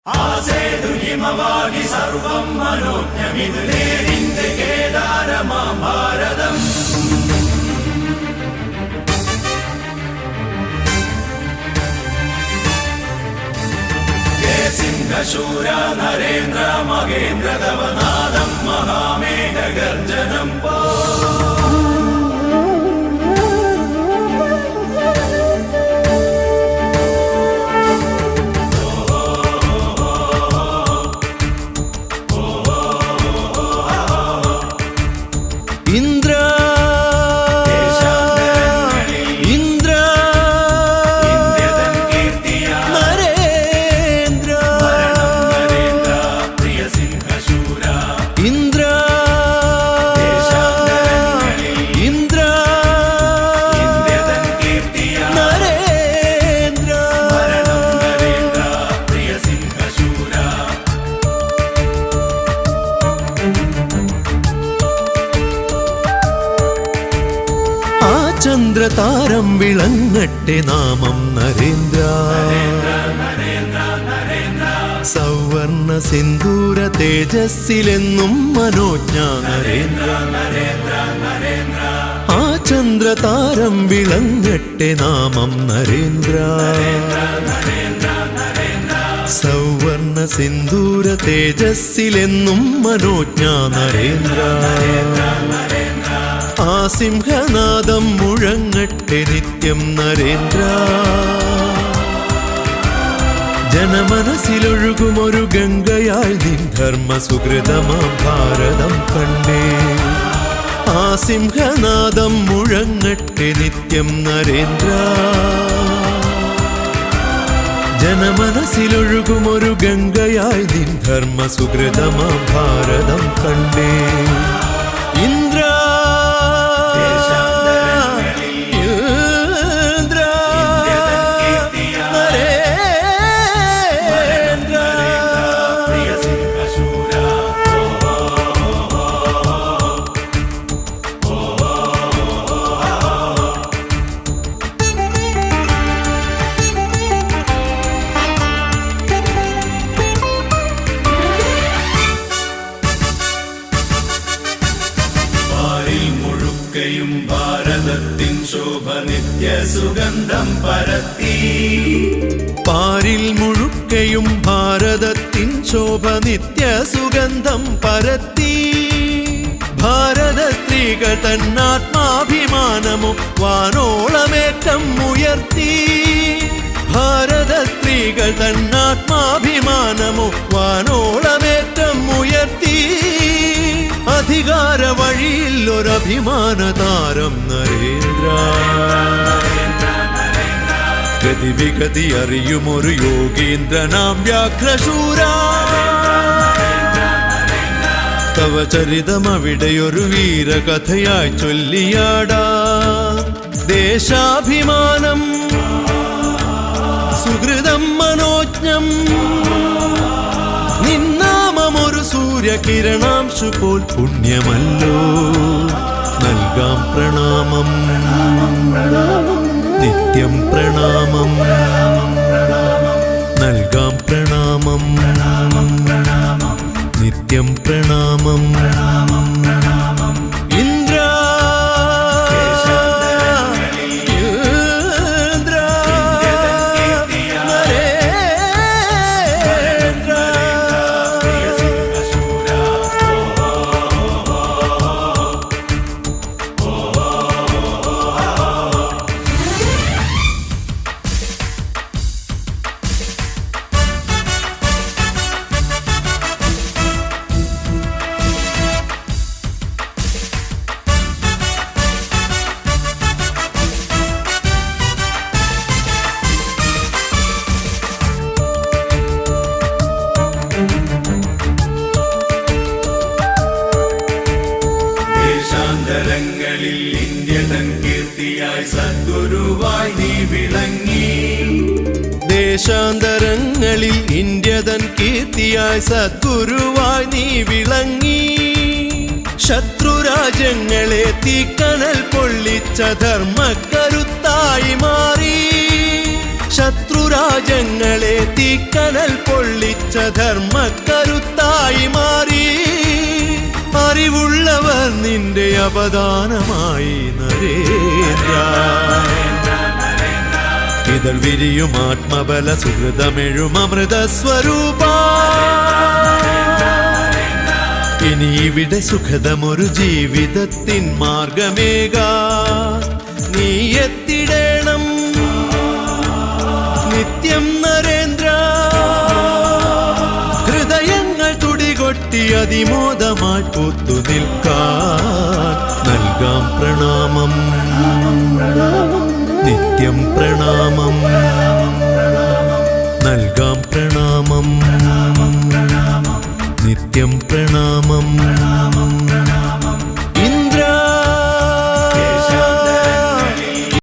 ആസേതു ഹിമവാഗി സർവം മനോജ്ഞമിതു നേരിന്റെ കേദാരമാം ഭാരതം. സിംഹശൂര നരേന്ദ്ര മഹേന്ദ്ര തവനാദം മഹാമേഘ ഗർജനം പോ. ചന്ദ്രതാരം വിളങ്ങട്ടെ നാമം നരേന്ദ്ര. സൗവർണ സിന്ദൂര തേജസ്സിലെന്നും മനോജ്ഞ നരേന്ദ്ര. ആ ചന്ദ്രതാരം വിളങ്ങട്ടെ നാമം നരേന്ദ്ര. സൗവർണ സിന്ദൂര തേജസ്സിലെന്നും മനോജ്ഞ നരേന്ദ്ര. ആ സിംഹനാദം മുഴങ്ങട്ടെ നിത്യം നരേന്ദ്ര. ജനമനസ്സിലൊഴുകുമൊരു ഗംഗയായി നിൻ ധർമ്മ സുഹൃതമാം ഭാരതം കണ്ടേ. ആ സിംഹനാദം മുഴങ്ങട്ടെ നിത്യം നരേന്ദ്ര. ജനമനസ്സിലൊഴുകുമൊരു ഗംഗയായി നിൻ ധർമ്മ സുഹൃതമാം ഭാരതം കണ്ടേ. ഇന്ദ്ര ഭാരതത്തിൻ ശോഭ നിത്യ സുഗന്ധം പരത്തി. പാരിൽ മുഴുക്കയും ഭാരതത്തിൻ ശോഭ നിത്യ സുഗന്ധം പരത്തി. ഭാരത സ്ത്രീകൾ തന്നാത്മാഭിമാനമോ വാനോളമേറ്റം ഉയർത്തി. ഭാരത സ്ത്രീകൾ തന്നാത്മാഭിമാനമോ വാനോളമേറ്റം ഉയർത്തി. അധികാര വഴിയിൽ ഒരഭിമാന താരം നരേന്ദ്ര. ഗതിവിഗതി അറിയുമൊരു യോഗീന്ദ്രനാം വ്യാഘ്രശൂര. തവ ചരിതമവിടെയൊരു വീരകഥയായി ചൊല്ലിയാടാ. ദേശാഭിമാനം സുഹൃതം മനോജ്ഞം. നിന്നാമമൊരു സൂര്യകിരണാംശു പോൽ പുണ്യമല്ലോ. നൽകാം പ്രണാമം നിത്യം പ്രണാമം. നൽകാം പ്രണാമം നിത്യം പ്രണാമം. ഇന്ദ്ര ദേശാന്തരങ്ങളിൽ ഇന്ത്യ തൻ കീർത്തിയായി സദ്ഗുരുവായി നീ വിളങ്ങി. ദേശാന്തരങ്ങളിൽ ഇന്ത്യ തൻ കീർത്തിയായി സദ്ഗുരുവായി നീ വിളങ്ങി. ശത്രുരാജ്യങ്ങളെ തീക്കനൽ പൊള്ളിച്ച ധർമ്മക്കരുത്തായി മാറി. ശത്രുരാജ്യങ്ങളെ തീക്കനൽ പൊള്ളിച്ച ധർമ്മക്കരുത്തായി മാറി. അറിവുള്ളവർ നിന്റെ അവദാനമായി നരേന്ദ്ര. ഇതൾ വിരിയും ആത്മബല സുഹൃതമെഴും അമൃത സ്വരൂപ. ഇനി ഇവിടെ സുഖതമൊരു ജീവിതത്തിൻ മാർഗമേക നീ എത്തിടേണം നിത്യം നരേന്ദ്ര. ഹൃദയങ്ങൾ തുടികൊട്ടി അതിമോദമായി പൂത്തു നിൽക്കാൻ നൽകാം പ്രണാമം നിത്യം